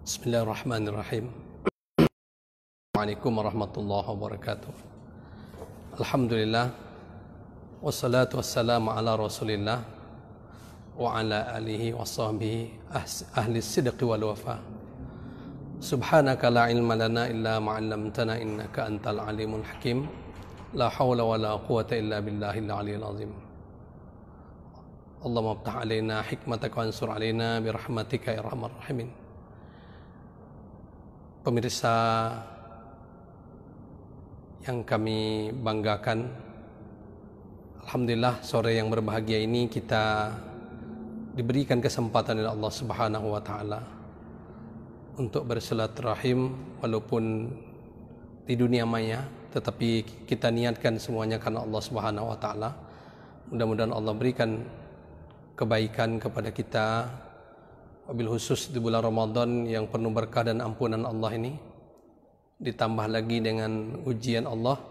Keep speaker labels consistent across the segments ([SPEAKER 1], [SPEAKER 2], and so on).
[SPEAKER 1] Bismillahirrahmanirrahim. Assalamualaikum warahmatullahi wabarakatuh. Alhamdulillah. Wassalatu wassalamu ala rasulillah wa ala alihi wa sahbihi ahli sidqi wal wafa. Subhanaka la ilma lana illa ma'allamtana innaka antal alimul hakim. La hawla wa la quwata illa billahil aliyil azim. Allahumma aftah alaina hikmataka wa ansur alaina birahmatika ya arhamar rahimin. Pemirsa yang kami banggakan, alhamdulillah sore yang berbahagia ini kita diberikan kesempatan oleh Allah Subhanahu wa taala untuk bersilaturahim walaupun di dunia maya, tetapi kita niatkan semuanya karena Allah Subhanahu wa taala. Mudah-mudahan Allah berikan kebaikan kepada kita, wabil khusus di bulan Ramadan yang penuh berkah dan ampunan Allah ini, ditambah lagi dengan ujian Allah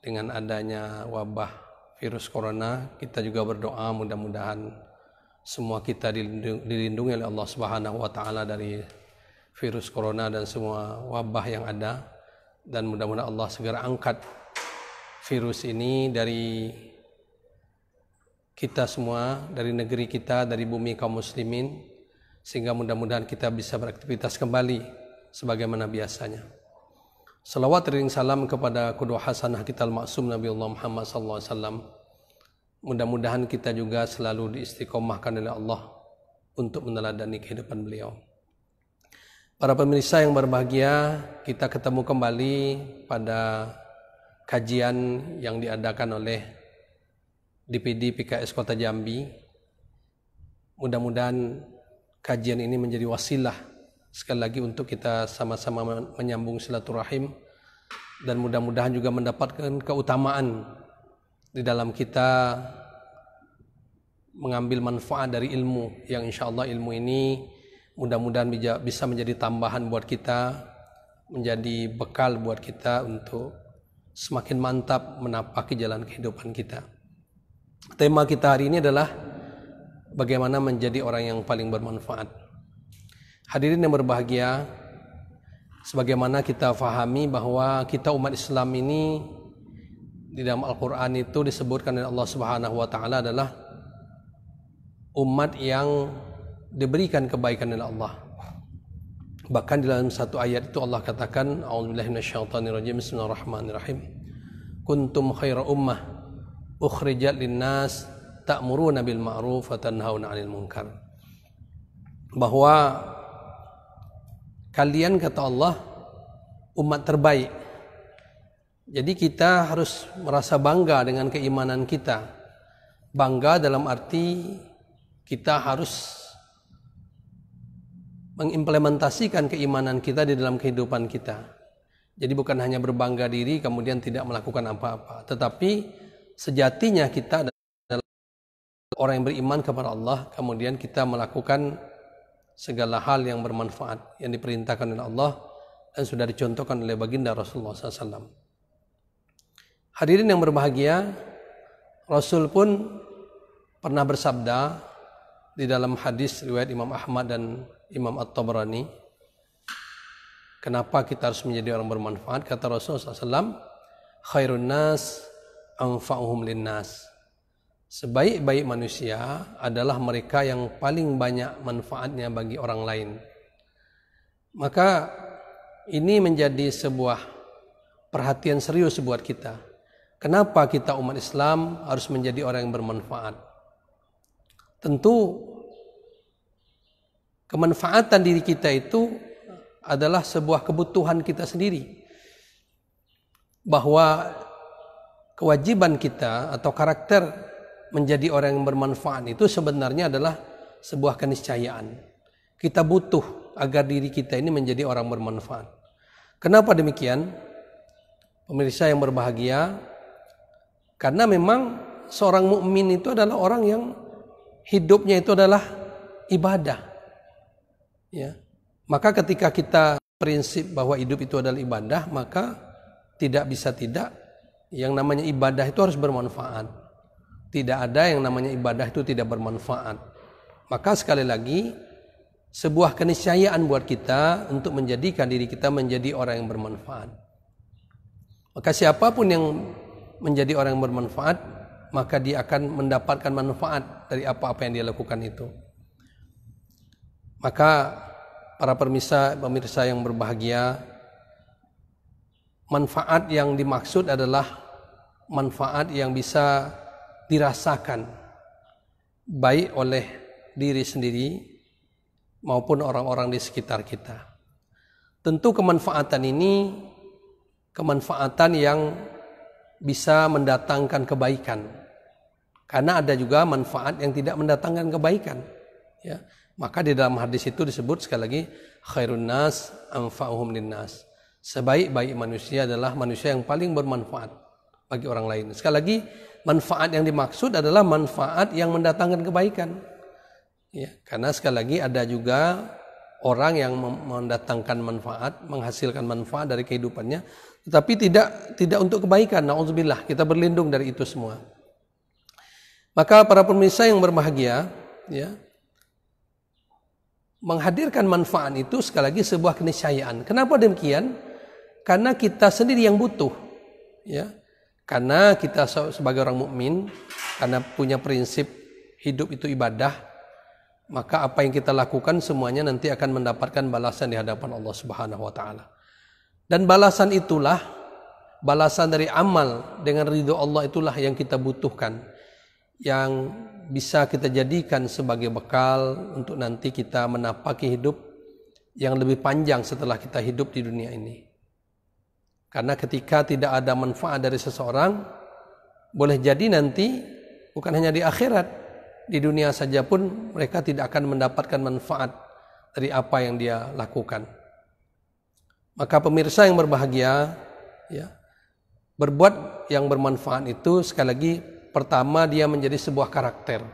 [SPEAKER 1] dengan adanya wabah virus corona. Kita juga berdoa mudah-mudahan semua kita dilindungi oleh Allah Subhanahu wa taala dari virus corona dan semua wabah yang ada, dan mudah-mudahan Allah segera angkat virus ini dari kita semua, dari negeri kita, dari bumi kaum muslimin, sehingga mudah-mudahan kita bisa beraktivitas kembali sebagaimana biasanya. Salawat dan salam kepada qudwah hasanah kita al-ma'sum Nabi Allah Muhammad SAW. Mudah-mudahan kita juga selalu diistiqomahkan oleh Allah untuk meneladani kehidupan beliau. Para pemirsa yang berbahagia, kita ketemu kembali pada kajian yang diadakan oleh DPD PKS Kota Jambi. Mudah-mudahan kajian ini menjadi wasilah sekali lagi untuk kita sama-sama menyambung silaturahim, dan mudah-mudahan juga mendapatkan keutamaan di dalam kita mengambil manfaat dari ilmu yang insyaallah ilmu ini mudah-mudahan bisa menjadi tambahan buat kita, menjadi bekal buat kita untuk semakin mantap menapaki jalan kehidupan kita. Tema kita hari ini adalah bagaimana menjadi orang yang paling bermanfaat. Hadirin yang berbahagia, sebagaimana kita fahami bahwa kita umat Islam ini di dalam Al-Quran itu disebutkan oleh Allah Subhanahu wa taala adalah umat yang diberikan kebaikan oleh Allah. Bahkan di dalam satu ayat itu Allah katakan, a'udzubillahi minasyaitonirrajim, bismillahirrahmanirrahim. Kuntum khaira ummah ukhrijat linnas ta'muruna bil ma'ruf wa tanhauna 'anil munkar. Bahwa kalian, kata Allah, umat terbaik. Jadi kita harus merasa bangga dengan keimanan kita. Bangga dalam arti kita harus mengimplementasikan keimanan kita di dalam kehidupan kita. Jadi bukan hanya berbangga diri kemudian tidak melakukan apa-apa, tetapi sejatinya kita adalah orang yang beriman kepada Allah, kemudian kita melakukan segala hal yang bermanfaat yang diperintahkan oleh Allah dan sudah dicontohkan oleh baginda Rasulullah SAW. Hadirin yang berbahagia, Rasul pun pernah bersabda di dalam hadis riwayat Imam Ahmad dan Imam At-Tabrani, kenapa kita harus menjadi orang bermanfaat? Kata Rasulullah SAW, khairun nas anfa'uhum linnas. Sebaik-baik manusia adalah mereka yang paling banyak manfaatnya bagi orang lain. Maka ini menjadi sebuah perhatian serius buat kita. Kenapa kita umat Islam harus menjadi orang yang bermanfaat? Tentu kemanfaatan diri kita itu adalah sebuah kebutuhan kita sendiri. Bahwa kewajiban kita atau karakter menjadi orang yang bermanfaat itu sebenarnya adalah sebuah keniscayaan. Kita butuh agar diri kita ini menjadi orang bermanfaat. Kenapa demikian? Pemirsa yang berbahagia, karena memang seorang mukmin itu adalah orang yang hidupnya itu adalah ibadah. Ya. Maka ketika kita prinsip bahwa hidup itu adalah ibadah, maka tidak bisa tidak yang namanya ibadah itu harus bermanfaat. Tidak ada yang namanya ibadah itu tidak bermanfaat. Maka sekali lagi sebuah keniscayaan buat kita untuk menjadikan diri kita menjadi orang yang bermanfaat. Maka siapapun yang menjadi orang yang bermanfaat, maka dia akan mendapatkan manfaat dari apa-apa yang dia lakukan itu. Maka para pemirsa yang berbahagia, manfaat yang dimaksud adalah manfaat yang bisa dirasakan baik oleh diri sendiri maupun orang-orang di sekitar kita. Tentu kemanfaatan ini kemanfaatan yang bisa mendatangkan kebaikan. Karena ada juga manfaat yang tidak mendatangkan kebaikan. Ya. Maka di dalam hadis itu disebut sekali lagi khairun nas anfa'uhum linnas. Sebaik-baik manusia adalah manusia yang paling bermanfaat bagi orang lain. Sekali lagi, manfaat yang dimaksud adalah manfaat yang mendatangkan kebaikan. Ya, karena sekali lagi ada juga orang yang mendatangkan manfaat, menghasilkan manfaat dari kehidupannya, tetapi tidak untuk kebaikan. Nauzubillah, kita berlindung dari itu semua. Maka para pemirsa yang berbahagia, ya, menghadirkan manfaat itu sekali lagi sebuah keniscayaan. Kenapa demikian? Karena kita sendiri yang butuh, ya. Karena kita sebagai orang mukmin, karena punya prinsip hidup itu ibadah, maka apa yang kita lakukan semuanya nanti akan mendapatkan balasan di hadapan Allah Subhanahu wa taala. Dan balasan itulah, balasan dari amal dengan ridho Allah itulah yang kita butuhkan, yang bisa kita jadikan sebagai bekal untuk nanti kita menapaki hidup yang lebih panjang setelah kita hidup di dunia ini. Karena ketika tidak ada manfaat dari seseorang, boleh jadi nanti bukan hanya di akhirat, di dunia saja pun mereka tidak akan mendapatkan manfaat dari apa yang dia lakukan. Maka pemirsa yang berbahagia, ya, berbuat yang bermanfaat itu sekali lagi pertama dia menjadi sebuah karakter.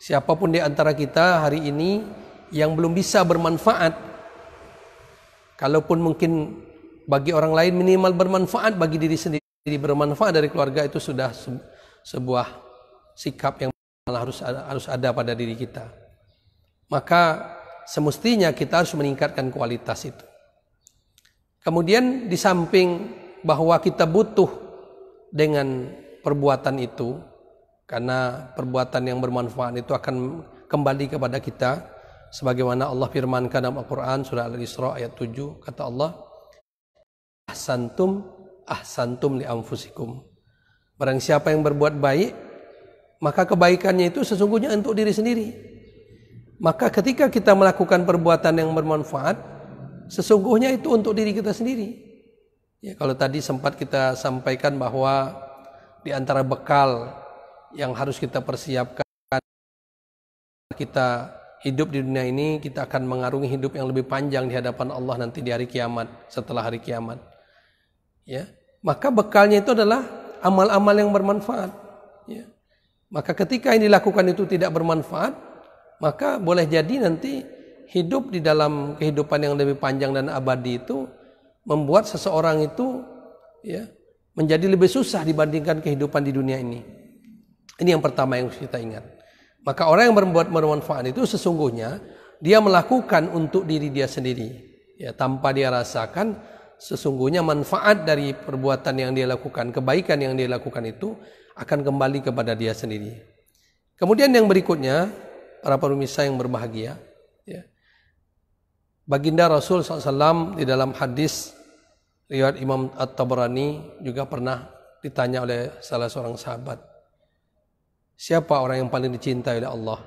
[SPEAKER 1] Siapapun di antara kita hari ini yang belum bisa bermanfaat, kalaupun mungkin bagi orang lain minimal bermanfaat, bagi diri sendiri bermanfaat dari keluarga, itu sudah sebuah sikap yang harus ada pada diri kita. Maka semestinya kita harus meningkatkan kualitas itu. Kemudian di samping bahwa kita butuh dengan perbuatan itu, karena perbuatan yang bermanfaat itu akan kembali kepada kita, sebagaimana Allah firmankan dalam Al-Quran surah Al-Isra ayat 7, kata Allah, ahsantum li anfusikum. Barang siapa yang berbuat baik, maka kebaikannya itu sesungguhnya untuk diri sendiri. Maka ketika kita melakukan perbuatan yang bermanfaat, sesungguhnya itu untuk diri kita sendiri. Ya, kalau tadi sempat kita sampaikan bahwa di antara bekal yang harus kita persiapkan, kita hidup di dunia ini, kita akan mengarungi hidup yang lebih panjang di hadapan Allah nanti di hari kiamat, setelah hari kiamat. Ya, maka bekalnya itu adalah amal-amal yang bermanfaat. Ya. Maka ketika yang dilakukan itu tidak bermanfaat, maka boleh jadi nanti hidup di dalam kehidupan yang lebih panjang dan abadi itu membuat seseorang itu, ya, menjadi lebih susah dibandingkan kehidupan di dunia ini. Ini yang pertama yang harus kita ingat. Maka orang yang berbuat bermanfaat itu sesungguhnya dia melakukan untuk diri dia sendiri, ya, tanpa dia rasakan sesungguhnya manfaat dari perbuatan yang dia lakukan, kebaikan yang dia lakukan itu akan kembali kepada dia sendiri. Kemudian yang berikutnya, para pemirsa yang berbahagia, ya, baginda Rasul SAW di dalam hadis riwayat Imam At-Tabrani juga pernah ditanya oleh salah seorang sahabat, siapa orang yang paling dicintai oleh Allah?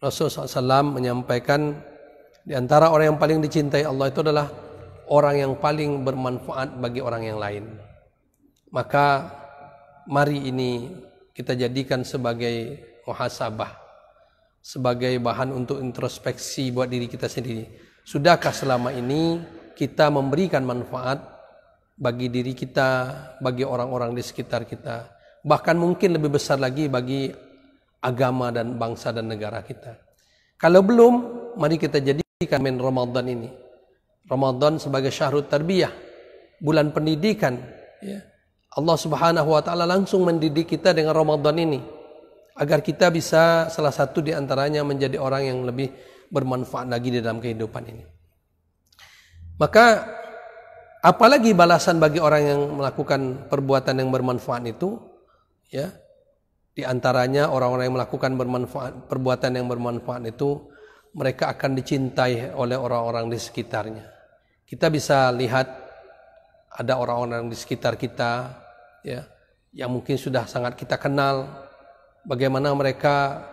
[SPEAKER 1] Rasul SAW menyampaikan, di antara orang yang paling dicintai Allah itu adalah orang yang paling bermanfaat bagi orang yang lain. Maka mari ini kita jadikan sebagai muhasabah, sebagai bahan untuk introspeksi buat diri kita sendiri. Sudahkah selama ini kita memberikan manfaat bagi diri kita, bagi orang-orang di sekitar kita, bahkan mungkin lebih besar lagi bagi agama dan bangsa dan negara kita? Kalau belum, mari kita jadikan Ramadan ini, Ramadan sebagai syahrut tarbiyah, bulan pendidikan, ya. Allah Subhanahu wa taala langsung mendidik kita dengan Ramadan ini agar kita bisa salah satu di antaranya menjadi orang yang lebih bermanfaat lagi di dalam kehidupan ini. Maka apalagi balasan bagi orang yang melakukan perbuatan yang bermanfaat itu, ya. Di antaranya orang-orang yang melakukan perbuatan yang bermanfaat itu, mereka akan dicintai oleh orang-orang di sekitarnya. Kita bisa lihat ada orang-orang di sekitar kita, ya, yang mungkin sudah sangat kita kenal, bagaimana mereka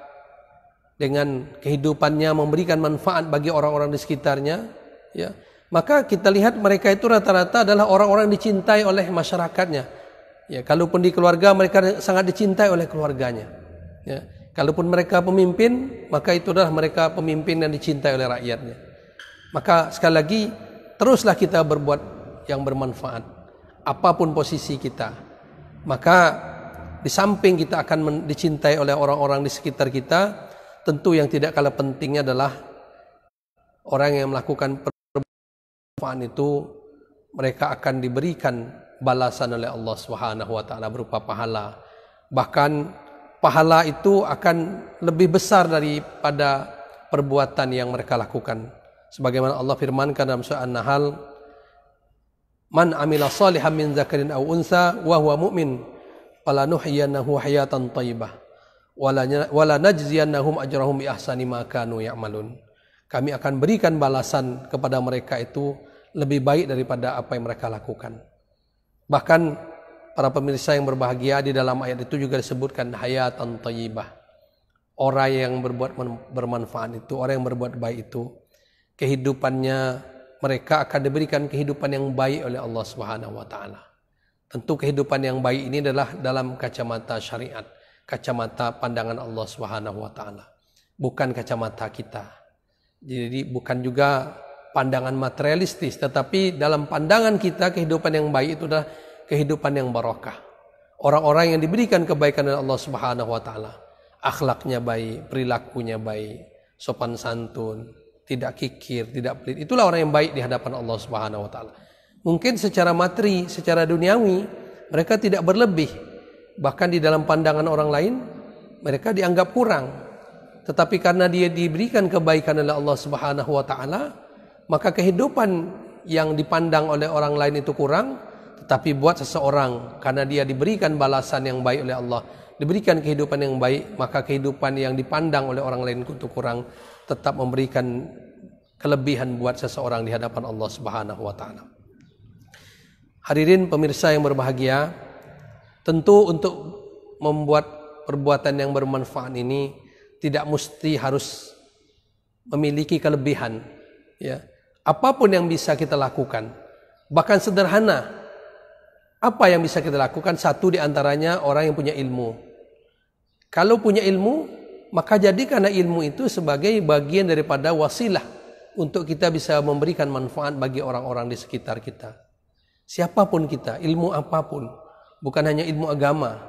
[SPEAKER 1] dengan kehidupannya memberikan manfaat bagi orang-orang di sekitarnya, ya. Maka kita lihat mereka itu rata-rata adalah orang-orang dicintai oleh masyarakatnya. Ya, kalaupun di keluarga mereka sangat dicintai oleh keluarganya. Ya, kalaupun mereka pemimpin, maka itu adalah mereka pemimpin yang dicintai oleh rakyatnya. Maka sekali lagi, teruslah kita berbuat yang bermanfaat, apapun posisi kita. Maka di samping kita akan dicintai oleh orang-orang di sekitar kita, tentu yang tidak kalah pentingnya adalah orang yang melakukan perbuatan itu, mereka akan diberikan balasan oleh Allah Subhanahu wa taala berupa pahala. Bahkan pahala itu akan lebih besar daripada perbuatan yang mereka lakukan. Sebagaimana Allah firmankan dalam surah An-Nahl, "Man 'amila shalihan min dzakarin aw unsa wa huwa mu'min, falanuhyiyannahu hayatan thayyibah wa lanajziyannahum ajrahum bi ahsani ma kanu ya'malun." Kami akan berikan balasan kepada mereka itu lebih baik daripada apa yang mereka lakukan. Bahkan para pemirsa yang berbahagia, di dalam ayat itu juga disebutkan hayatan thayyibah. Orang yang berbuat bermanfaat itu, orang yang berbuat baik itu, kehidupannya mereka akan diberikan kehidupan yang baik oleh Allah Subhanahu wa taala. Tentu kehidupan yang baik ini adalah dalam kacamata syariat, kacamata pandangan Allah Subhanahu wa taala, bukan kacamata kita. Jadi bukan juga pandangan materialistis, tetapi dalam pandangan kita kehidupan yang baik itu adalah kehidupan yang barokah. Orang-orang yang diberikan kebaikan oleh Allah Subhanahu wa taala, akhlaknya baik, perilakunya baik, sopan santun, tidak kikir, tidak pelit. Itulah orang yang baik di hadapan Allah Subhanahu wa taala. Mungkin secara materi, secara duniawi mereka tidak berlebih. Bahkan di dalam pandangan orang lain mereka dianggap kurang. Tetapi karena dia diberikan kebaikan oleh Allah Subhanahu wa taala, maka kehidupan yang dipandang oleh orang lain itu kurang, tetapi buat seseorang karena dia diberikan balasan yang baik oleh Allah, diberikan kehidupan yang baik, maka kehidupan yang dipandang oleh orang lain itu kurang tetap memberikan kelebihan buat seseorang di hadapan Allah Subhanahu wa taala. Hadirin pemirsa yang berbahagia, tentu untuk membuat perbuatan yang bermanfaat ini tidak mesti harus memiliki kelebihan, ya. Apapun yang bisa kita lakukan, bahkan sederhana, apa yang bisa kita lakukan? Satu di antaranya orang yang punya ilmu. Kalau punya ilmu, maka jadikanlah ilmu itu sebagai bagian daripada wasilah untuk kita bisa memberikan manfaat bagi orang-orang di sekitar kita. Siapapun kita, ilmu apapun, bukan hanya ilmu agama.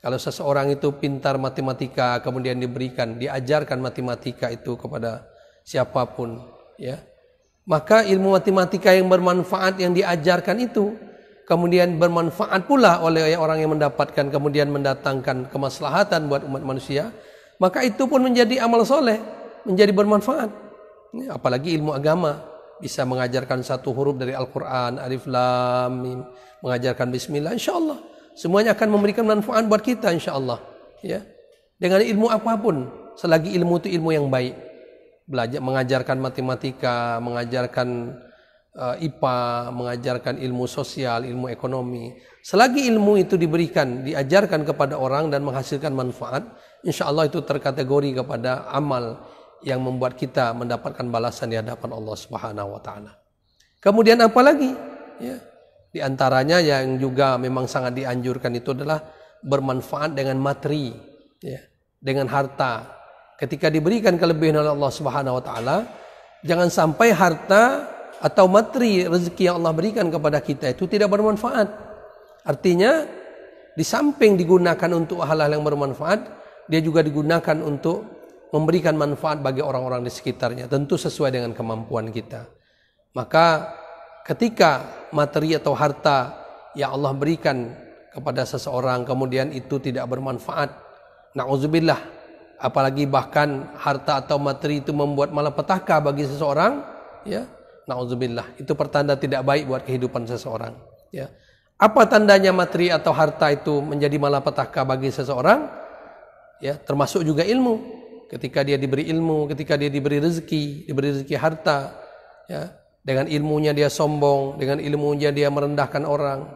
[SPEAKER 1] Kalau seseorang itu pintar matematika, kemudian diajarkan matematika itu kepada siapapun, ya, maka ilmu matematika yang bermanfaat yang diajarkan itu kemudian bermanfaat pula oleh orang yang mendapatkan, kemudian mendatangkan kemaslahatan buat umat manusia, maka itu pun menjadi amal soleh, menjadi bermanfaat. Apalagi ilmu agama, bisa mengajarkan satu huruf dari Al-Quran, Alif Lam Mim, mengajarkan Bismillah, insyaAllah semuanya akan memberikan manfaat buat kita, insyaAllah, ya. Dengan ilmu apapun, selagi ilmu itu ilmu yang baik, belajar mengajarkan matematika, mengajarkan IPA, mengajarkan ilmu sosial, ilmu ekonomi, selagi ilmu itu diberikan, diajarkan kepada orang dan menghasilkan manfaat, insya Allah itu terkategori kepada amal yang membuat kita mendapatkan balasan di hadapan Allah Subhanahu wa taala. Kemudian apa lagi? Ya, di antaranya yang juga memang sangat dianjurkan itu adalah bermanfaat dengan materi, ya, dengan harta. Ketika diberikan kelebihan oleh Allah Subhanahu wa taala, jangan sampai harta atau materi rezeki yang Allah berikan kepada kita itu tidak bermanfaat. Artinya di samping digunakan untuk hal-hal yang bermanfaat, dia juga digunakan untuk memberikan manfaat bagi orang-orang di sekitarnya, tentu sesuai dengan kemampuan kita. Maka ketika materi atau harta yang Allah berikan kepada seseorang kemudian itu tidak bermanfaat, na'udzubillah, apalagi bahkan harta atau materi itu membuat malapetaka bagi seseorang, ya, na'udzubillah, itu pertanda tidak baik buat kehidupan seseorang, ya. Apa tandanya materi atau harta itu menjadi malapetaka bagi seseorang? Ya, termasuk juga ilmu. Ketika dia diberi ilmu, ketika dia diberi rezeki harta, ya, dengan ilmunya dia sombong, dengan ilmunya dia merendahkan orang,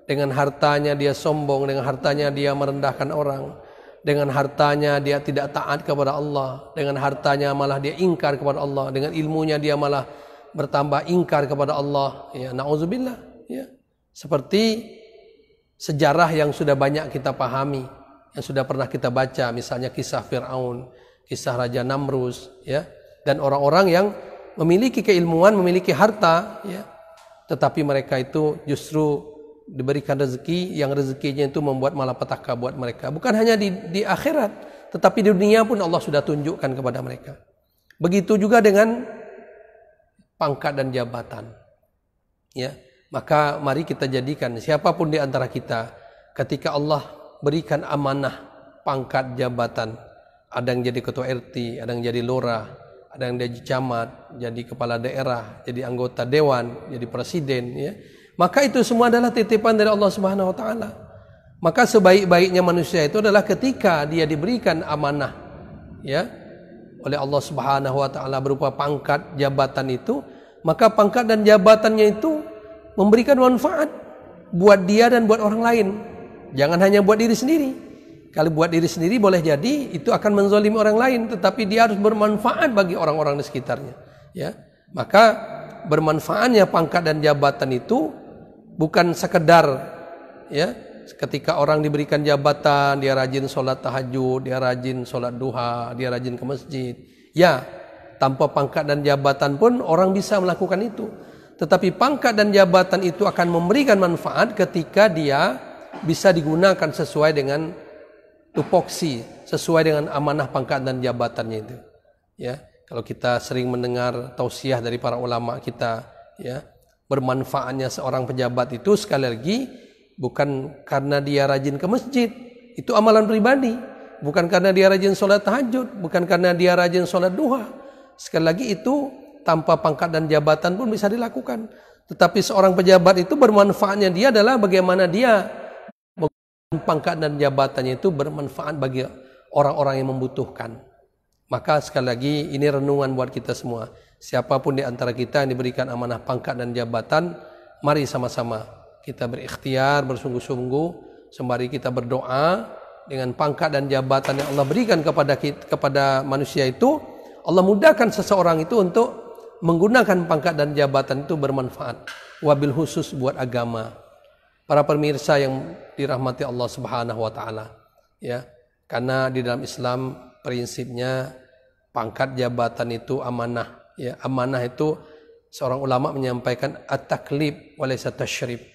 [SPEAKER 1] dengan hartanya dia sombong, dengan hartanya dia merendahkan orang, dengan hartanya dia tidak taat kepada Allah, dengan hartanya malah dia ingkar kepada Allah, dengan ilmunya dia malah bertambah ingkar kepada Allah, ya, na'udzubillah, ya. Seperti sejarah yang sudah banyak kita pahami, yang sudah pernah kita baca, misalnya kisah Fir'aun, kisah Raja Namrus, ya, dan orang-orang yang memiliki keilmuan, memiliki harta, ya, tetapi mereka itu justru diberikan rezeki yang rezekinya itu membuat malapetaka buat mereka. Bukan hanya di akhirat, tetapi di dunia pun Allah sudah tunjukkan kepada mereka. Begitu juga dengan pangkat dan jabatan, ya. Maka mari kita jadikan siapapun di antara kita, ketika Allah berikan amanah pangkat jabatan, ada yang jadi ketua RT, ada yang jadi lurah, ada yang jadi camat, jadi kepala daerah, jadi anggota dewan, jadi presiden, ya. Maka itu semua adalah titipan dari Allah Subhanahu wa taala. Maka sebaik-baiknya manusia itu adalah ketika dia diberikan amanah, ya, oleh Allah Subhanahu wa taala berupa pangkat jabatan itu, maka pangkat dan jabatannya itu memberikan manfaat buat dia dan buat orang lain. Jangan hanya buat diri sendiri. Kalau buat diri sendiri boleh jadi itu akan menzalimi orang lain, tetapi dia harus bermanfaat bagi orang-orang di sekitarnya, ya. Maka bermanfaatnya pangkat dan jabatan itu bukan sekedar, ya, ketika orang diberikan jabatan dia rajin sholat tahajud, dia rajin sholat duha, dia rajin ke masjid. Ya, tanpa pangkat dan jabatan pun orang bisa melakukan itu. Tetapi pangkat dan jabatan itu akan memberikan manfaat ketika dia bisa digunakan sesuai dengan tupoksi, sesuai dengan amanah pangkat dan jabatannya itu, ya. Kalau kita sering mendengar tausiah dari para ulama kita, ya, bermanfaatnya seorang pejabat itu sekali lagi bukan karena dia rajin ke masjid, itu amalan pribadi, bukan karena dia rajin sholat tahajud, bukan karena dia rajin sholat duha. Sekali lagi itu tanpa pangkat dan jabatan pun bisa dilakukan. Tetapi seorang pejabat itu bermanfaatnya dia adalah bagaimana dia pangkat dan jabatannya itu bermanfaat bagi orang-orang yang membutuhkan. Maka sekali lagi ini renungan buat kita semua. Siapapun di antara kita yang diberikan amanah pangkat dan jabatan, mari sama-sama kita berikhtiar, bersungguh-sungguh, sembari kita berdoa dengan pangkat dan jabatan yang Allah berikan kepada manusia itu, Allah mudahkan seseorang itu untuk menggunakan pangkat dan jabatan itu bermanfaat, wabil khusus buat agama. Para pemirsa yang dirahmati Allah Subhanahu wa taala, ya. Karena di dalam Islam prinsipnya pangkat jabatan itu amanah, ya. Amanah itu seorang ulama menyampaikan at-taklif wa laysa tasyrif.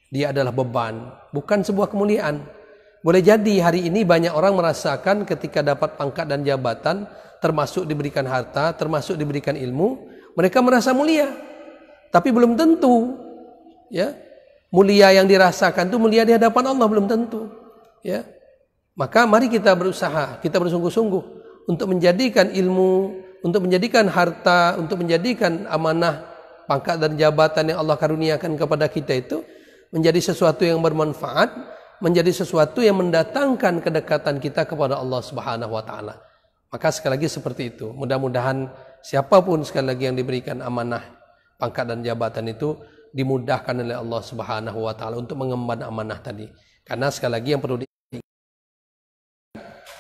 [SPEAKER 1] Dia adalah beban, bukan sebuah kemuliaan. Boleh jadi hari ini banyak orang merasakan ketika dapat pangkat dan jabatan, termasuk diberikan harta, termasuk diberikan ilmu, mereka merasa mulia, tapi belum tentu, ya, mulia yang dirasakan itu mulia di hadapan Allah, belum tentu, ya. Maka mari kita berusaha, kita bersungguh-sungguh untuk menjadikan ilmu, untuk menjadikan harta, untuk menjadikan amanah pangkat dan jabatan yang Allah karuniakan kepada kita itu menjadi sesuatu yang bermanfaat, menjadi sesuatu yang mendatangkan kedekatan kita kepada Allah Subhanahu wa taala. Maka sekali lagi seperti itu. Mudah-mudahan siapapun sekali lagi yang diberikan amanah pangkat dan jabatan itu dimudahkan oleh Allah Subhanahu wa taala untuk mengemban amanah tadi. Karena sekali lagi yang perlu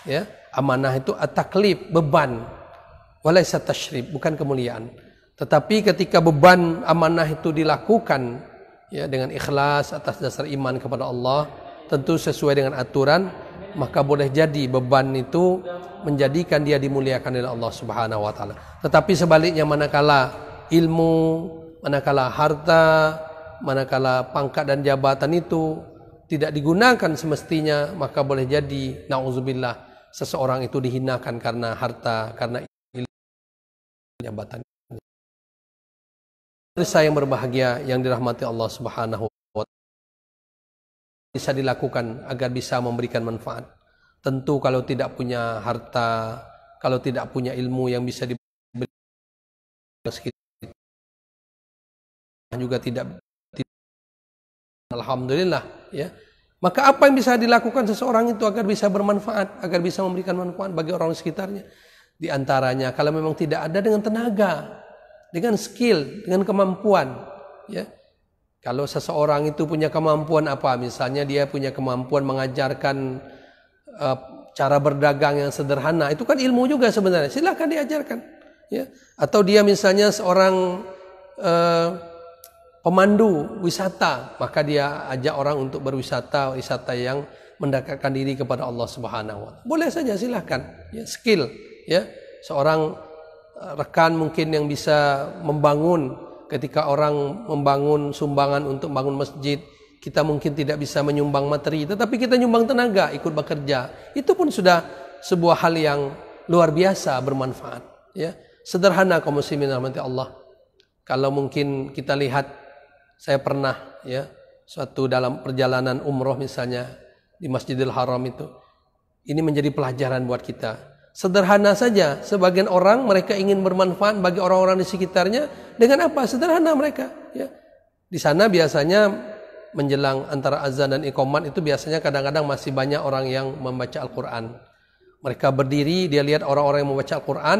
[SPEAKER 1] ya, amanah itu at-taklif, beban, walaysa tasyrif, bukan kemuliaan. Tetapi ketika beban amanah itu dilakukan, ya, dengan ikhlas atas dasar iman kepada Allah, tentu sesuai dengan aturan, maka boleh jadi beban itu menjadikan dia dimuliakan oleh Allah Subhanahu wa taala. Tetapi sebaliknya, manakala ilmu, manakala harta, manakala pangkat dan jabatan itu tidak digunakan semestinya, maka boleh jadi nauzubillah seseorang itu dihinakan karena harta, karena ilmu, jabatan. Pemirsa yang berbahagia yang dirahmati Allah Subhanahu wa taala, bisa dilakukan agar bisa memberikan manfaat. Tentu kalau tidak punya harta, kalau tidak punya ilmu yang bisa diberi juga tidak, alhamdulillah ya. Maka apa yang bisa dilakukan seseorang itu agar bisa bermanfaat, agar bisa memberikan manfaat bagi orang sekitarnya? Di antaranya kalau memang tidak ada, dengan tenaga, dengan skill, dengan kemampuan ya. Kalau seseorang itu punya kemampuan apa, misalnya dia punya kemampuan mengajarkan cara berdagang yang sederhana, itu kan ilmu juga sebenarnya, silakan diajarkan ya. Atau dia misalnya seorang pemandu wisata, maka dia ajak orang untuk berwisata, wisata yang mendekatkan diri kepada Allah Subhanahu wa Ta'ala. Boleh saja, silahkan ya, skill ya. Seorang rekan mungkin yang bisa membangun, ketika orang membangun sumbangan untuk bangun masjid, kita mungkin tidak bisa menyumbang materi, tetapi kita nyumbang tenaga, ikut bekerja. Itu pun sudah sebuah hal yang luar biasa bermanfaat ya. Sederhana kaum muslimin rahmati Allah. Kalau mungkin kita lihat, saya pernah ya suatu dalam perjalanan umroh misalnya di Masjidil Haram itu, ini menjadi pelajaran buat kita. Sederhana saja, sebagian orang mereka ingin bermanfaat bagi orang-orang di sekitarnya dengan apa? Sederhana mereka ya. Di sana biasanya menjelang antara azan dan iqamat itu biasanya kadang-kadang masih banyak orang yang membaca Al-Quran. Mereka berdiri, dia lihat orang-orang yang membaca Al-Quran.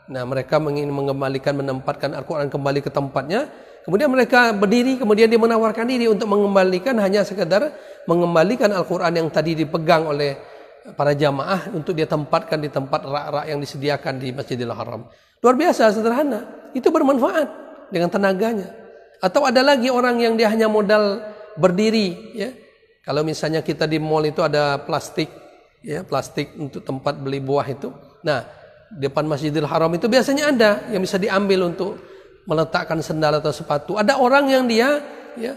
[SPEAKER 1] Nah, mereka ingin mengembalikan, menempatkan Al-Quran kembali ke tempatnya. Kemudian mereka berdiri, kemudian dia menawarkan diri untuk mengembalikan, hanya sekedar mengembalikan Al-Quran yang tadi dipegang oleh para jamaah untuk dia tempatkan di tempat rak-rak yang disediakan di Masjidil Haram. Luar biasa, sederhana. Itu bermanfaat dengan tenaganya. Atau ada lagi orang yang dia hanya modal berdiri ya. Kalau misalnya kita di mall itu ada plastik ya, plastik untuk tempat beli buah itu. Nah, depan Masjidil Haram itu biasanya ada yang bisa diambil untuk meletakkan sendal atau sepatu. Ada orang yang dia ya,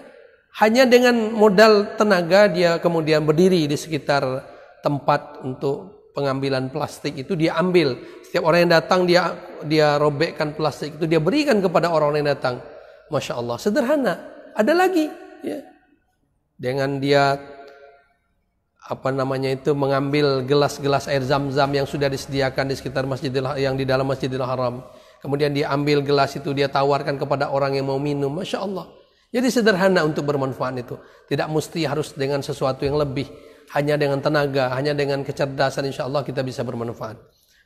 [SPEAKER 1] hanya dengan modal tenaga dia kemudian berdiri di sekitar tempat untuk pengambilan plastik itu, dia ambil. Setiap orang yang datang dia robekkan plastik itu, dia berikan kepada orang yang datang. Masya Allah, sederhana. Ada lagi ya, dengan dia mengambil gelas-gelas air zam-zam yang sudah disediakan di sekitar yang di dalam Masjidil Haram. Kemudian dia ambil gelas itu, dia tawarkan kepada orang yang mau minum. Masya Allah. Jadi sederhana untuk bermanfaat itu. Tidak mesti harus dengan sesuatu yang lebih. Hanya dengan tenaga, hanya dengan kecerdasan, insya Allah kita bisa bermanfaat.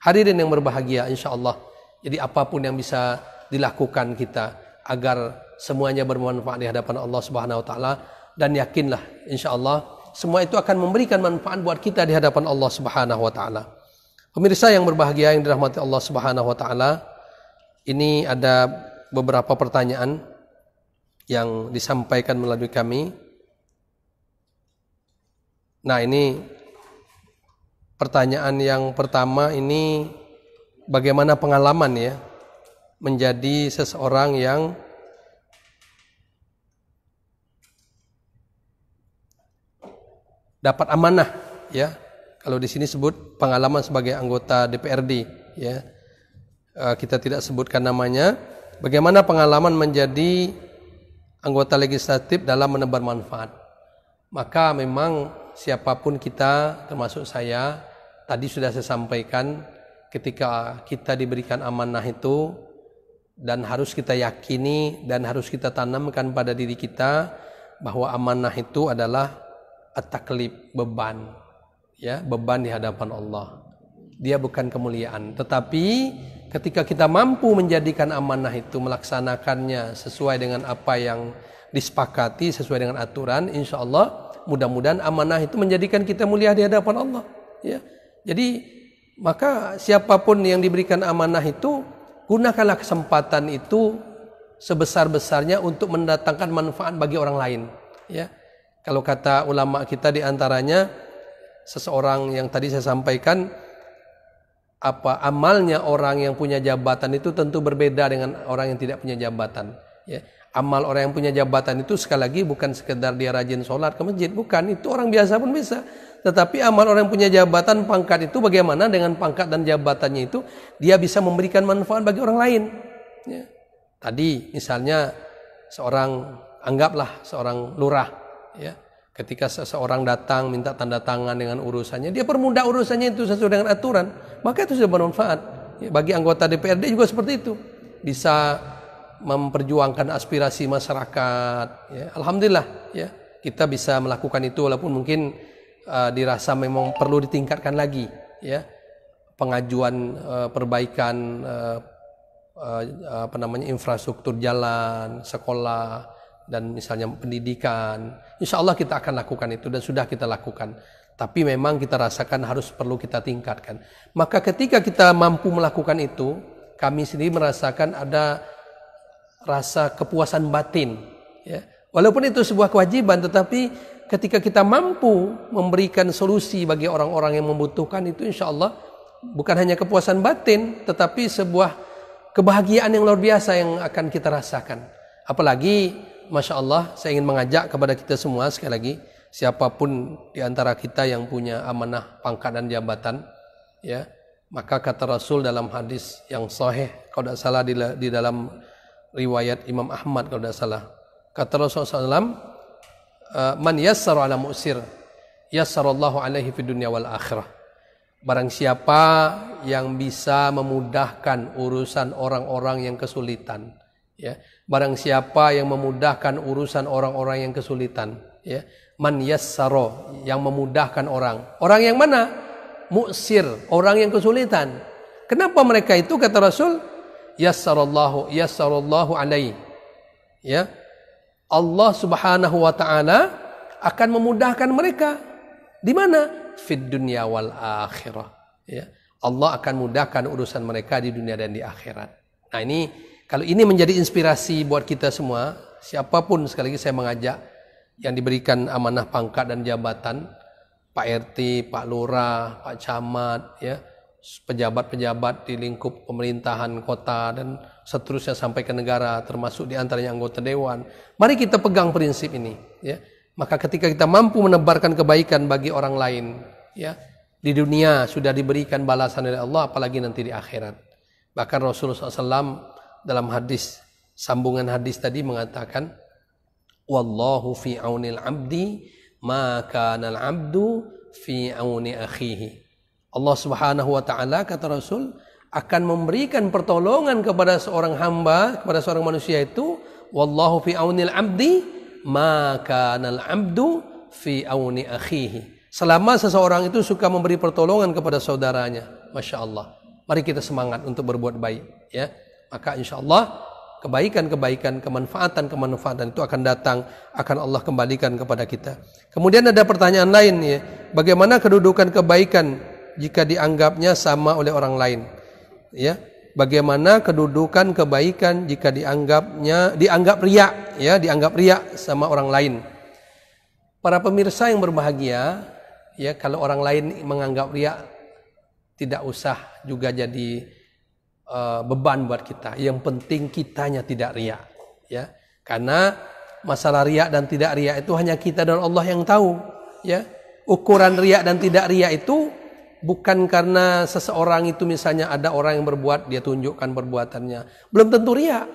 [SPEAKER 1] Hadirin yang berbahagia, insya Allah. Jadi apapun yang bisa dilakukan kita agar semuanya bermanfaat di hadapan Allah Subhanahu Wa Taala, dan yakinlah, insya Allah semua itu akan memberikan manfaat buat kita di hadapan Allah Subhanahu Wa Taala. Pemirsa yang berbahagia yang dirahmati Allah Subhanahu Wa Taala, ini ada beberapa pertanyaan yang disampaikan melalui kami. Nah, ini pertanyaan yang pertama ini, bagaimana pengalaman ya menjadi seseorang yang dapat amanah ya. Kalau di sini sebut pengalaman sebagai anggota DPRD ya. Kita tidak sebutkan namanya. Bagaimana pengalaman menjadi anggota legislatif dalam menebar manfaat. Maka memang siapapun kita, termasuk saya, tadi sudah saya sampaikan, ketika kita diberikan amanah itu, dan harus kita yakini dan harus kita tanamkan pada diri kita bahwa amanah itu adalah at-taklif, beban ya, beban di hadapan Allah. Dia bukan kemuliaan, tetapi ketika kita mampu menjadikan amanah itu, melaksanakannya sesuai dengan apa yang disepakati, sesuai dengan aturan, insya Allah mudah-mudahan amanah itu menjadikan kita mulia di hadapan Allah ya. Jadi maka siapapun yang diberikan amanah itu, gunakanlah kesempatan itu sebesar-besarnya untuk mendatangkan manfaat bagi orang lain ya. Kalau kata ulama kita, di antaranya seseorang yang tadi saya sampaikan, apa amalnya orang yang punya jabatan itu tentu berbeda dengan orang yang tidak punya jabatan ya. Amal orang yang punya jabatan itu sekali lagi bukan sekedar dia rajin sholat ke masjid, bukan, itu orang biasa pun bisa. Tetapi amal orang yang punya jabatan, pangkat itu, bagaimana dengan pangkat dan jabatannya itu dia bisa memberikan manfaat bagi orang lain ya. Tadi misalnya seorang, anggaplah seorang lurah ya, Ketika seseorang datang minta tanda tangan dengan urusannya, dia permudah urusannya itu sesuai dengan aturan, maka itu sudah bermanfaat. Ya, bagi anggota DPRD juga seperti itu, bisa memperjuangkan aspirasi masyarakat. Ya, alhamdulillah, ya kita bisa melakukan itu walaupun mungkin dirasa memang perlu ditingkatkan lagi. Ya, pengajuan perbaikan infrastruktur jalan, sekolah, dan misalnya pendidikan, insya Allah kita akan lakukan itu dan sudah kita lakukan. Tapi memang kita rasakan harus perlu kita tingkatkan. Maka ketika kita mampu melakukan itu, kami sendiri merasakan ada rasa kepuasan batin. Ya. Walaupun itu sebuah kewajiban, tetapi ketika kita mampu memberikan solusi bagi orang-orang yang membutuhkan itu, insya Allah bukan hanya kepuasan batin, tetapi sebuah kebahagiaan yang luar biasa yang akan kita rasakan. Apalagi Masya Allah, saya ingin mengajak kepada kita semua sekali lagi, siapapun di antara kita yang punya amanah pangkat dan jabatan, ya, maka kata Rasul dalam hadis yang sahih, kalau tidak salah di dalam riwayat Imam Ahmad kalau tidak salah, kata Rasulullah SAW, man yassara ala mu'sir, yassarallahu alaihi fid dunya wal akhirah. Barang siapa yang bisa memudahkan urusan orang-orang yang kesulitan, ya, barang siapa yang memudahkan urusan orang-orang yang kesulitan, ya, man yassaro, yang memudahkan orang yang mana? Mu'sir, orang yang kesulitan. Kenapa mereka itu? Kata Rasul, yassarallahu alaihi, ya, Allah subhanahu wa ta'ala akan memudahkan mereka. Di mana? Fid dunya wal akhirah, ya, Allah akan mudahkan urusan mereka di dunia dan di akhirat. Nah ini, kalau ini menjadi inspirasi buat kita semua, siapapun, sekali lagi saya mengajak yang diberikan amanah pangkat dan jabatan, Pak RT, Pak Lurah, Pak Camat, ya, pejabat-pejabat di lingkup pemerintahan kota dan seterusnya sampai ke negara, termasuk di antaranya anggota dewan. Mari kita pegang prinsip ini, ya. Maka ketika kita mampu menebarkan kebaikan bagi orang lain, ya, di dunia sudah diberikan balasan oleh Allah, apalagi nanti di akhirat. Bahkan Rasulullah SAW dalam hadis, sambungan hadis tadi mengatakan, wallahu fi aunil abdi ma kana al abdu fi auni akhihi. Allah Subhanahu wa taala, kata Rasul, akan memberikan pertolongan kepada seorang hamba, kepada seorang manusia itu, wallahu fi aunil abdi ma kana al abdu fi auni akhihi. Selama seseorang itu suka memberi pertolongan kepada saudaranya, Masya Allah. Mari kita semangat untuk berbuat baik, ya. Maka insya Allah kebaikan-kebaikan, kemanfaatan-kemanfaatan itu akan datang, akan Allah kembalikan kepada kita. Kemudian ada pertanyaan lain, ya, bagaimana kedudukan kebaikan jika dianggapnya sama oleh orang lain, ya? Bagaimana kedudukan kebaikan jika dianggap riya, ya, dianggap riya sama orang lain. Para pemirsa yang berbahagia, ya, kalau orang lain menganggap riya, tidak usah juga jadi beban buat kita. Yang penting kitanya tidak riya, ya. Karena masalah riya dan tidak riya itu hanya kita dan Allah yang tahu, ya. Ukuran riya dan tidak riya itu bukan karena seseorang itu misalnya ada orang yang berbuat, dia tunjukkan perbuatannya, belum tentu riya,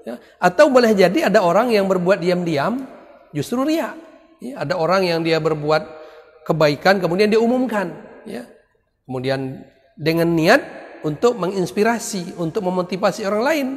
[SPEAKER 1] ya. Atau boleh jadi ada orang yang berbuat diam-diam justru riya, ya. Ada orang yang dia berbuat kebaikan kemudian dia umumkan, ya. Kemudian dengan niat untuk menginspirasi, untuk memotivasi orang lain,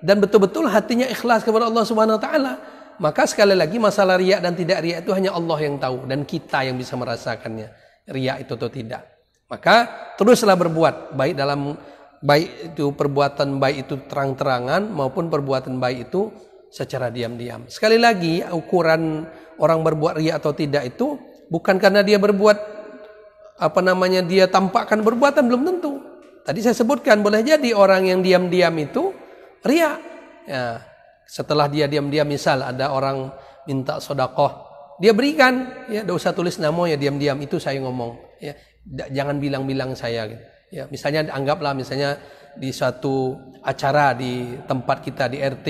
[SPEAKER 1] dan betul-betul hatinya ikhlas kepada Allah Subhanahu wa taala. Maka sekali lagi masalah riya dan tidak riya itu hanya Allah yang tahu dan kita yang bisa merasakannya, riya itu atau tidak. Maka teruslah berbuat baik, dalam baik itu perbuatan baik itu terang-terangan maupun perbuatan baik itu secara diam-diam. Sekali lagi, ukuran orang berbuat riya atau tidak itu bukan karena dia berbuat dia tampakkan perbuatan, belum tentu. Tadi saya sebutkan boleh jadi orang yang diam-diam itu riya. Ya, setelah dia diam-diam, misal ada orang minta sedekah, dia berikan, ya, tidak usah tulis namanya, diam-diam, itu saya ngomong, ya. Jangan bilang-bilang saya, gitu. Ya, misalnya anggaplah misalnya di suatu acara di tempat kita di RT,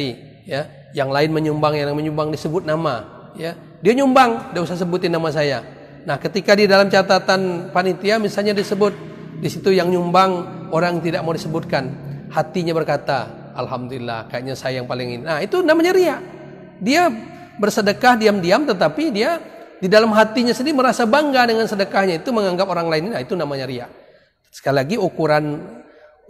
[SPEAKER 1] ya, yang lain menyumbang, yang menyumbang disebut nama, ya, dia nyumbang, tidak usah sebutin nama saya. Nah, ketika di dalam catatan panitia misalnya disebut di situ yang nyumbang orang tidak mau disebutkan, hatinya berkata, alhamdulillah, kayaknya saya yang paling ini. Nah, itu namanya riya. Dia bersedekah diam-diam, tetapi dia Di dalam hatinya sendiri merasa bangga dengan sedekahnya, itu menganggap orang lain, itu namanya riya. Sekali lagi, ukuran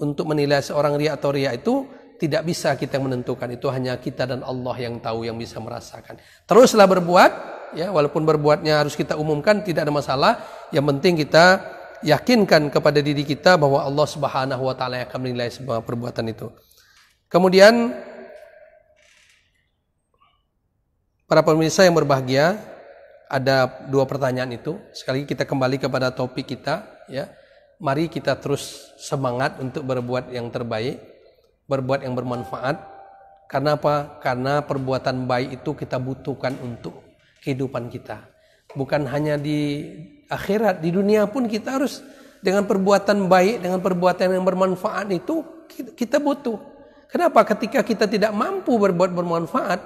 [SPEAKER 1] untuk menilai seorang riya atau riya itu tidak bisa kita yang menentukan. Itu hanya kita dan Allah yang tahu, yang bisa merasakan. Teruslah berbuat, ya, walaupun berbuatnya harus kita umumkan, tidak ada masalah. Yang penting kita yakinkan kepada diri kita bahwa Allah Subhanahu wa taala akan menilai semua perbuatan itu. Kemudian para pemirsa yang berbahagia, ada dua pertanyaan itu. Sekali lagi kita kembali kepada topik kita, ya. Mari kita terus semangat untuk berbuat yang terbaik, berbuat yang bermanfaat. Karena apa? Karena perbuatan baik itu kita butuhkan untuk kehidupan kita. Bukan hanya di akhirat, di dunia pun kita harus dengan perbuatan baik, dengan perbuatan yang bermanfaat itu kita butuh. Kenapa? Ketika kita tidak mampu berbuat bermanfaat,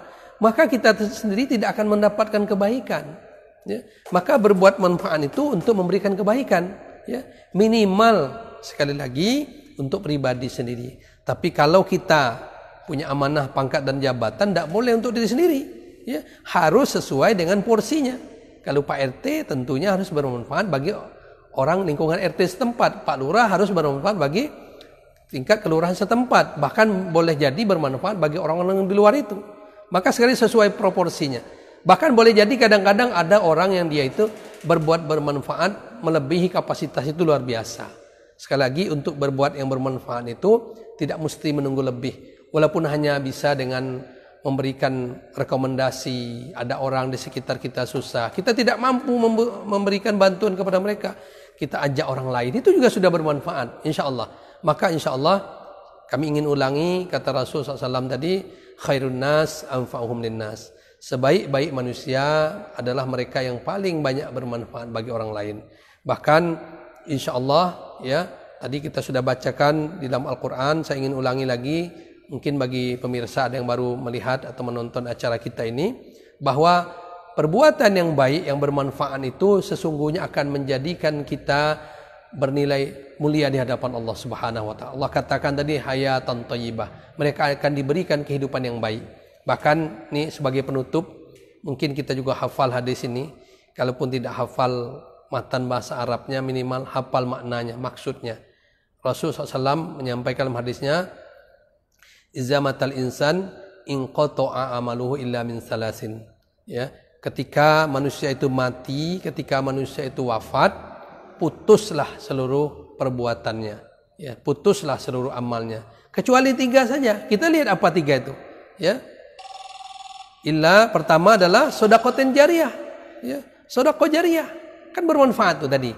[SPEAKER 1] maka kita sendiri tidak akan mendapatkan kebaikan. Ya. Maka berbuat manfaat itu untuk memberikan kebaikan. Ya. Minimal, sekali lagi, untuk pribadi sendiri. Tapi kalau kita punya amanah, pangkat dan jabatan, tidak boleh untuk diri sendiri. Ya. Harus sesuai dengan porsinya. Kalau Pak RT tentunya harus bermanfaat bagi orang lingkungan RT setempat. Pak Lurah harus bermanfaat bagi tingkat kelurahan setempat. Bahkan boleh jadi bermanfaat bagi orang-orang yang di luar itu. Maka sekali sesuai proporsinya. Bahkan boleh jadi kadang-kadang ada orang yang dia itu berbuat bermanfaat melebihi kapasitas itu luar biasa. Sekali lagi, untuk berbuat yang bermanfaat itu tidak mesti menunggu lebih. Walaupun hanya bisa dengan memberikan rekomendasi, ada orang di sekitar kita susah, kita tidak mampu memberikan bantuan kepada mereka, kita ajak orang lain, itu juga sudah bermanfaat, insya Allah. Maka insya Allah kami ingin ulangi kata Rasul SAW tadi, khairun nas anfa'uhum linnas. Sebaik-baik manusia adalah mereka yang paling banyak bermanfaat bagi orang lain. Bahkan insya Allah, ya, tadi kita sudah bacakan di dalam Al-Quran, saya ingin ulangi lagi. Mungkin bagi pemirsa ada yang baru melihat atau menonton acara kita ini, bahwa perbuatan yang baik, yang bermanfaat itu sesungguhnya akan menjadikan kita bernilai mulia di hadapan Allah Subhanahu wa taala. Allah katakan tadi, hayatan thayyibah. Mereka akan diberikan kehidupan yang baik. Bahkan ini sebagai penutup, mungkin kita juga hafal hadis ini. Kalaupun tidak hafal matan bahasa Arabnya, minimal hafal maknanya, maksudnya. Rasulullah SAW menyampaikan dalam hadisnya, iza matal insan inqata'a amaluhu illa min salasin. Ya, ketika manusia itu mati, ketika manusia itu wafat, putuslah seluruh perbuatannya. Ya, putuslah seluruh amalnya. Kecuali 3 saja. Kita lihat apa 3 itu? Ya. Illa, pertama adalah sedekah jariyah. Ya, sedekah jariyah kan bermanfaat tuh tadi,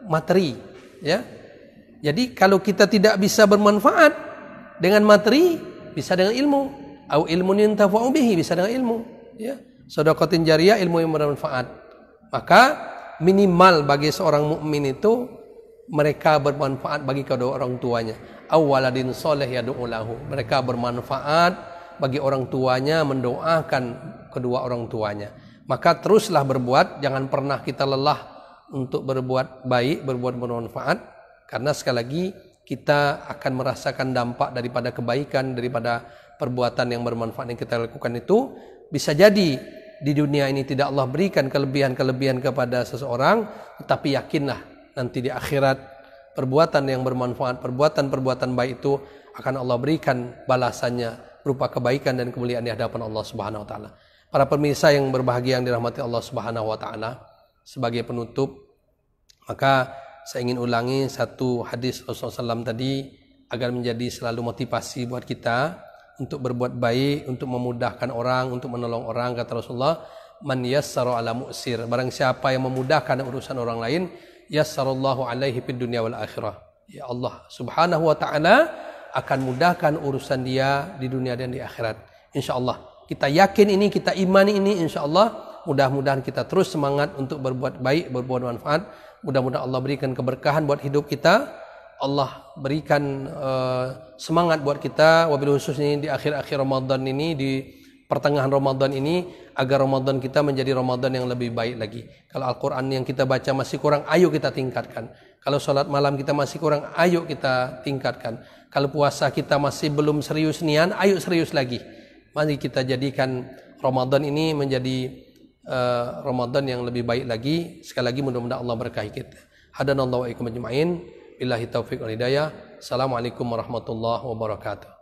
[SPEAKER 1] materi. Ya. Jadi kalau kita tidak bisa bermanfaat dengan materi, bisa dengan ilmu. Au ilmun yuntafa'u bihi, bisa dengan ilmu. Ya. Sedekah jariyah, ilmu yang bermanfaat. Maka minimal bagi seorang mukmin itu mereka bermanfaat bagi kedua orang tuanya. Awaladin soleh yad'u lahu. Mereka bermanfaat bagi orang tuanya, mendoakan kedua orang tuanya. Maka teruslah berbuat, jangan pernah kita lelah untuk berbuat baik, berbuat bermanfaat, karena sekali lagi kita akan merasakan dampak daripada kebaikan, daripada perbuatan yang bermanfaat yang kita lakukan itu. Bisa jadi di dunia ini tidak Allah berikan kelebihan-kelebihan kepada seseorang, tetapi yakinlah nanti di akhirat perbuatan yang bermanfaat, perbuatan-perbuatan baik itu akan Allah berikan balasannya berupa kebaikan dan kemuliaan di hadapan Allah Subhanahu wa taala. Para pemirsa yang berbahagia yang dirahmati Allah Subhanahu wa taala, sebagai penutup maka saya ingin ulangi satu hadis Rasulullah SAW tadi agar menjadi selalu motivasi buat kita untuk berbuat baik, untuk memudahkan orang, untuk menolong orang. Kata Rasulullah, man yassara ala mu'sir, barang siapa yang memudahkan urusan orang lain, yassarallahu alaihi fid dunya wal akhirah. Ya Allah Subhanahu wa taala akan mudahkan urusan dia di dunia dan di akhirat. InsyaAllah kita yakin ini, kita imani ini. InsyaAllah mudah-mudahan kita terus semangat untuk berbuat baik, berbuat manfaat. Mudah-mudahan Allah berikan keberkahan buat hidup kita. Allah berikan semangat buat kita, wabil khusus ini di akhir-akhir Ramadan ini, di pertengahan Ramadan ini, agar Ramadan kita menjadi Ramadan yang lebih baik lagi. Kalau Al-Quran yang kita baca masih kurang, ayo kita tingkatkan. Kalau sholat malam kita masih kurang, ayo kita tingkatkan. Kalau puasa kita masih belum serius nian, ayo serius lagi. Mari kita jadikan Ramadan ini menjadi Ramadan yang lebih baik lagi. Sekali lagi mudah-mudahan Allah berkahi kita. Hadanallahu wa iyyakum ajma'in. Billahi taufiq wal hidayah. Assalamualaikum warahmatullahi wabarakatuh.